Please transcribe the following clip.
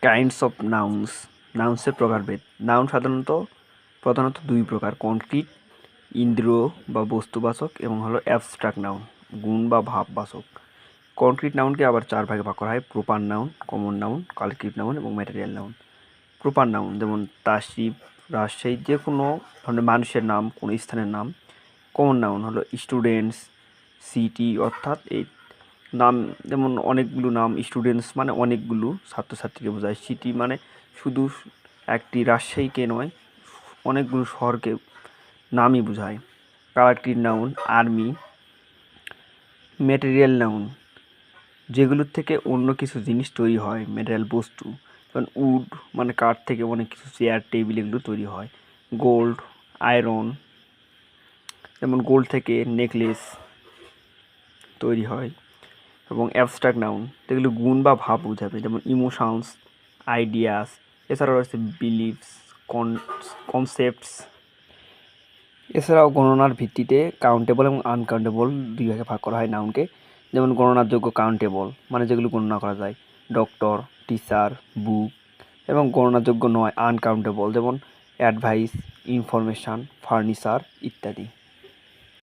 Kinds of নাউন্সের প্রকারভেদ। Noun প্রধানত দুই প্রকার: কনক্রিট ইন্দ্রিয় বা বস্তুবাচক এবং অ্যাবস্ট্রাক্ট নাউন গুণ বা ভাববাচক। কনক্রিট নাউনকে আবার চার ভাগে ভাগ করা হয়: proper noun, common noun, collective noun এবং ম্যাটেরিয়াল নাউন। প্রপার নাউন যেমন তাসিফ, রাজশাহী, যে কোনো ধরনের মানুষের নাম, কোনো স্থানের নাম। কমন নাউন হলো স্টুডেন্টস, সিটি, অর্থাৎ এই নাম যেমন অনেকগুলো নাম, স্টুডেন্টস মানে অনেকগুলো ছাত্রছাত্রীকে বোঝায়, সিটি মানে শুধু একটি রাজশাহীকে নয়, অনেকগুলো শহরকে নামই বোঝায়। Collective noun army. Material noun যেগুলোর থেকে অন্য কিছু জিনিস তৈরি হয়, ম্যাটেরিয়াল বস্তু, যেমন উড মানে কাঠ থেকে অনেক কিছু চেয়ার টেবিল এগুলো তৈরি হয়। গোল্ড, আয়রন, যেমন গোল্ড থেকে নেকলেস তৈরি হয়। এবং অ্যাবস্ট্রাক্ট নাউন যেগুলো গুণ বা ভাব বোঝাবে, যেমন ইমোশনস, আইডিয়াস। এছাড়াও রয়েছে বিলিভস, কনসেপ্টস। এছাড়াও গণনার ভিত্তিতে কাউন্টেবল এবং আনকাউন্টেবল দুই ভাগে ভাগ করা হয় নাউনকে। যেমন গণনার যোগ্য কাউন্টেবল মানে যেগুলো গণনা করা যায়, ডক্টর, টিচার, বুক। এবং গণনার যোগ্য নয় আনকাউন্টেবল, যেমন অ্যাডভাইস, ইনফরমেশান, ফার্নিচার ইত্যাদি।